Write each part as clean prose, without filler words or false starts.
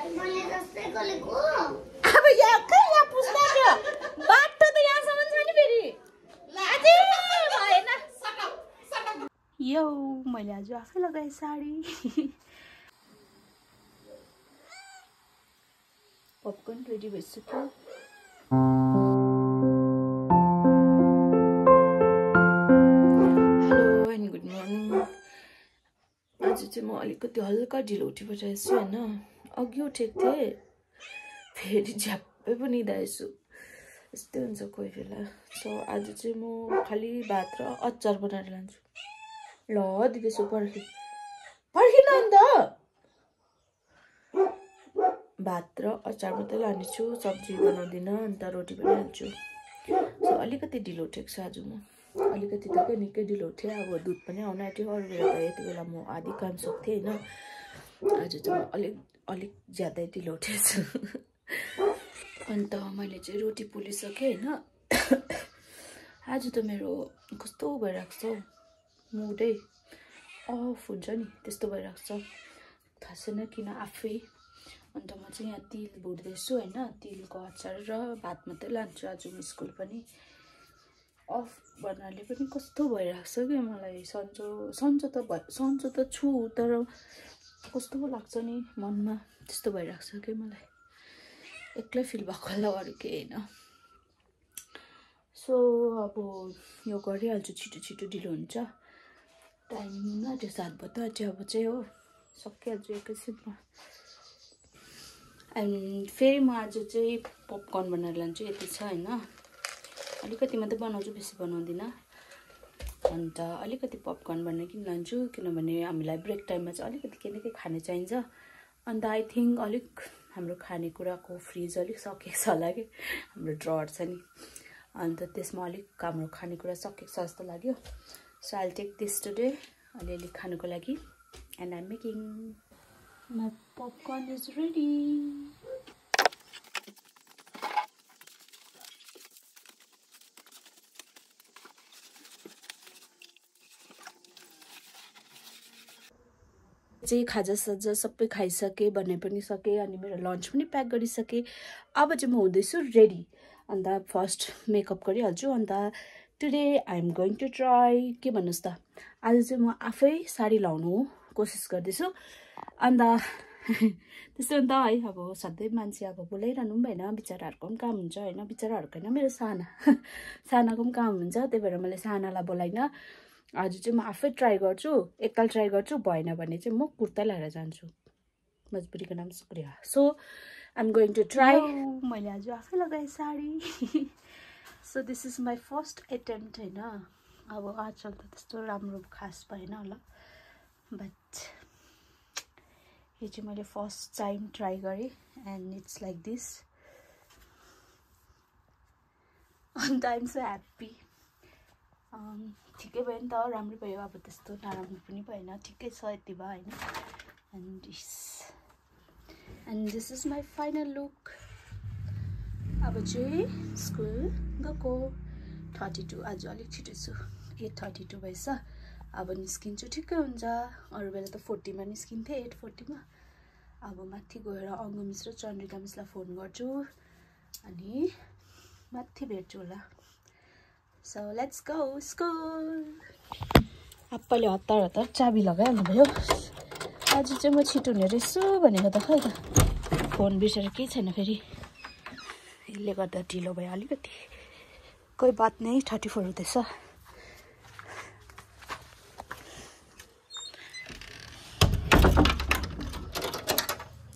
अब यहाँ कहाँ पुस्दा थियो बाटो त यहाँसम्म छ नि फेरि अझै भएन यो मैले आज आफै लगाएँ साडी पपकर्न रेडी भइसक्यो हेलो एन्ड गुड मर्निङ आज चाहिँ म अलिकति हल्का ढिलो उठिपठाएको छु होइन अघि उठेको थिएँ फेरि झ्याप्पै पनि निदाएछु यस्तै हुन्छ कोही बेला सो आज चाहिँ म खालि भात र अचार बनाएर लान्छु ल दिपेसु पर्खिन अन्त भात र अचार मात्रै लानेछु सब्जी बनाउँदिनँ अन्त रोटी पनि हाल्छु सो अलिकति ढिलो उठेको छु आज म अलिकति त निकै ढिलो उठेँ अब दुध पनि आउन आँट्यो अरू बेला त यति बेला म आधी काम सक्थेँ होइन आज चाहिँ म अलिक ज्यादै ढिलो उठेको छु अन्त मैले चाहिँ रोटी पोलिसकेँ होइन आज त मेरो कस्तो भइरहेको छ मुडै अफ हुन्छ नि त्यस्तो भइरहेको छ थाहा छैन किन आफै अन्त म चाहिँ यहाँ तिल भुट्दैछु होइन तिलको अचार र भात मात्रै लान्छु आज म स्कुल पनि अफ भन्नाले पनि कस्तो भइरहेको छ कि मलाई सन्चो त छु तर कस्तो लाग्छ नि मनमा त्यस्तो भइरहेको छ कि मलाई एक्लै फिल भएको होला अरू केही होइन सो अब यो गरिहाल्छु छिटो ढिलो हुन्छ टाइम आँट्यो 7 बज्दा आँट्यो अब चाहिँ हो सकिहाल्छु एकैछिनमा एन्ड फेरि म आज चाहिँ पपकर्न बनाएर लान्छु यति छ होइन अलिकति मात्रै बनाउँछु बेसी बनाउँदिनँ अन्त अलिकति पपकर्न बनाइकन लान्छु किनभने हामीलाई ब्रेक टाइममा चाहिँ अलिकति के न के खाने चाहिन्छ अन्त आई थिङ्क अलिक हाम्रो खानेकुराको फ्रिज अलिक सकिएको छ होला कि हाम्रो ड्रवर छ नि अन्त त्यसमा अलिक हाम्रो खानेकुरा सकिएको छ जस्तो लाग्यो so I take this today अलिअलि खानुको लागि and I am making my popcorn is ready चाहिँ खाजासाजा सबै खाइसकेँ बनाइ पनि सकेँ अनि मेरो लन्च पनि प्याक गरिसकेँ अब चाहिँ म हुँदैछु रेडी अन्त फर्स्ट मेकअप गरिहाल्छु and today I am going to try के भन्नुहोस् त आज चाहिँ म आफै साडी लाउनु कोसिस गर्दैछु अन्त त्यस्तो अन्त है अब सधैँ मान्छे अब बोलाइरहनु पनि भएन बिचराहरूको पनि काम हुन्छ होइन बिचराहरूको होइन मेरो सानाको पनि काम हुन्छ त्यही भएर मैले सानालाई बोलाइनँ आज चाहिँ म आफै ट्राई गर्छु एकताल ट्राई गर्छु भएन भने चाहिँ म कुर्ता लगाएर जान्छु मजबुरीको नाम शुक्रिया so I am going to try मैले आज आफै लगाएँ sari so this is my first attempt होइन अब आजकल त त्यस्तो राम्रो खास भएन होला बट यो चाहिँ मैले फर्स्ट टाइम ट्राई गरेँ एन्ड इट्स लाइक दिस अन्त आइ एम सो ह्याप्पी ठिकै भयो नि त राम्रो भयो अब त्यस्तो नराम्रो पनि भएन ठिकै छ यति भयो होइन and this is my final look अब चाहिँ स्कुल गएको 32 आज अलिक छिटो छु 8:32 भएछ अब निस्किन्छु ठिकै हुन्छ अरू बेला त 40 मा निस्किन्थेँ 8:40 मा अब माथि गएर अङ्ग मिस र चन्द्रिका मिसलाई फोन गर्छु अनि माथि भेट्छु होला सो लेट्स गो स्कुल आप्पाले हतार चाबी लगाइहाल्नु भयो आज चाहिँ म छिटो हुने रहेछु भनेको त खै त फोन बिर्सेर केही छैन फेरि यसले गर्दा ढिलो भयो अलिकति कोही बात नै 34 हुँदैछ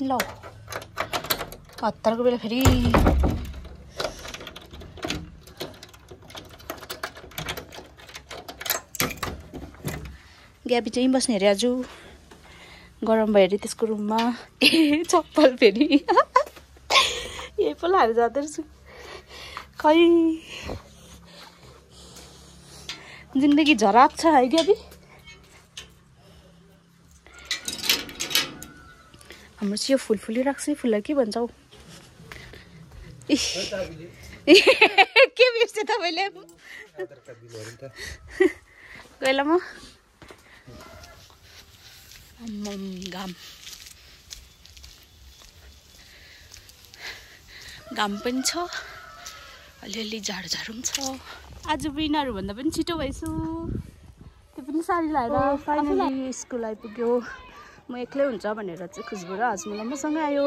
ल हतारको बेला फेरि ग्याबी चाहिँ बस्ने अरे आज गरम भयो अरे त्यसको रुममा चप्पल फेरि यही पो लाएर जाँदो रहेछु खै जिन्दगी झराप छ है ग्याबी हाम्रो चाहिँ यो फुल फुलिरहेको छ फुललाई के भन्छौ के बिर्से तपाईँले गएला म घाम घाम पनि छ अलिअलि झाडु पनि छ आज विनरहरू भन्दा पनि छिटो भएछु त्यो पनि साडी लाएर फाइनली स्कुल आइपुग्यो म एक्लै हुन्छ भनेर चाहिँ खुसबु र हजुरलाई मसँग आयो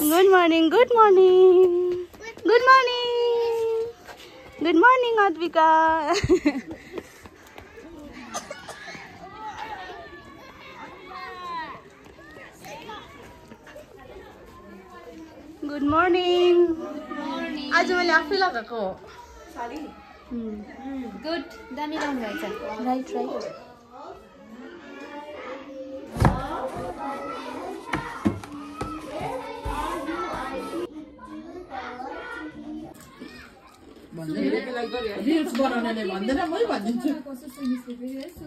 good morning good morning good morning good morning Advika good morning आज मैले आफै लगाएको साडी गुड दामी लाउनु भएछ राइट राइट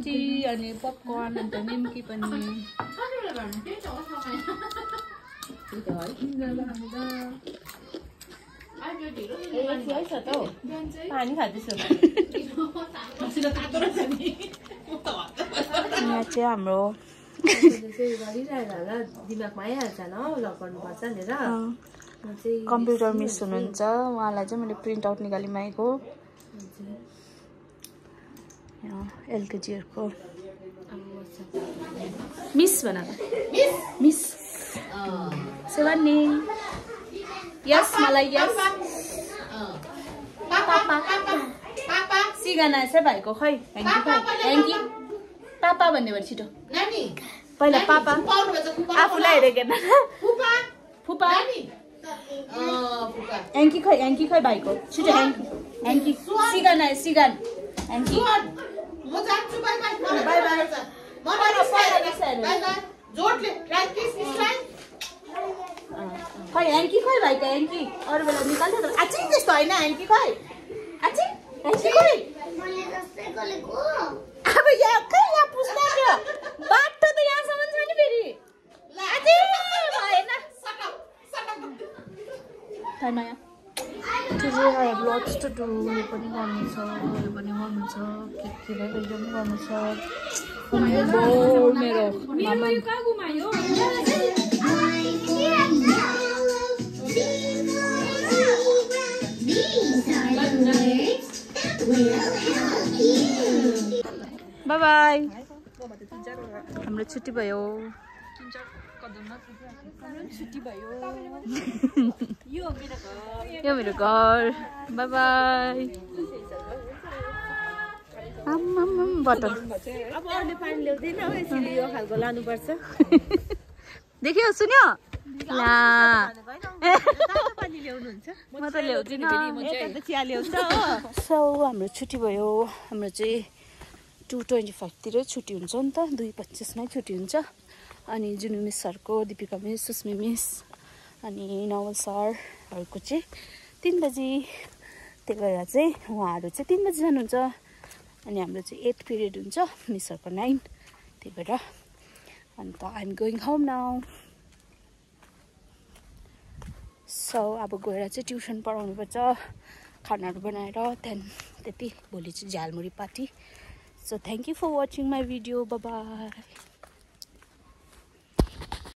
टी अनि पपकर्न अन्त निम्की पनि पानी खाँदैछु यहाँ चाहिँ हाम्रो दिमागमा आइहाल्छ न लक गर्नुपर्छ भनेर कम्प्युटर मिस हुनुहुन्छ उहाँलाई चाहिँ मैले प्रिन्ट आउट निकाली मागेको एलकेजीहरूको मिस भन मिस सेवानी यस मलाई यस पापा सिगाना चाहिँ भाइको खै ह्याङ्की पापा भन्ने भएर छिटो पहिला पापा आफूलाई हेरेको फुपा ह्याङ्की खै भाइको छिटो ह्याङ्की सिगाना सिगान ह्याङ्की बाई बाई खै ह्याङ्की खै भाइको ह्याङ्की अरू बेला निकाल्थ्यो त आछि त्यस्तो होइन ह्याङ्की खै आछि ह्याङ्की खै अब यहाँ खै यहाँ पुस्नु थियो बाटो त यहाँसम्म छ नि फेरि आछि भएन Tanmaya. Today I have lots to do. यो पनि गर्नु छ यो पनि गर्नु छ के भयो पनि गर्नु छ मेरो मामा यो कहाँ घुमायो बाय बाय हाम्रो छुट्टी भयो यो मेरो घर बाय बाय बटल अब अरूले पानी ल्याउँदैन यसरी यो खालको लानुपर्छ देख्यो सुन्यो ला पानी ल्याउनुहुन्छ म त ल्याउँदिनँ चिया ल्याउँछ हो सो हाम्रो छुट्टी भयो हाम्रो चाहिँ 2:25 तिर छुट्टी हुन्छ नि त 2:25 मै छुट्टी हुन्छ अनि जुनु मिस सरको दीपिका मिस सुस्मी मिस अनि नवल सरहरूको चाहिँ 3 बजी त्यही भएर चाहिँ उहाँहरू चाहिँ 3 बजी जानुहुन्छ अनि हाम्रो चाहिँ 8 पिरियड हुन्छ मिसहरूको 9 त्यही भएर and I am going home now so अब गएर चाहिँ ट्युसन पढाउनुपर्छ खानाहरू बनाएर त्यहाँदेखि त्यति भोलि चाहिँ jhalmuri party so thank you for watching my video bye by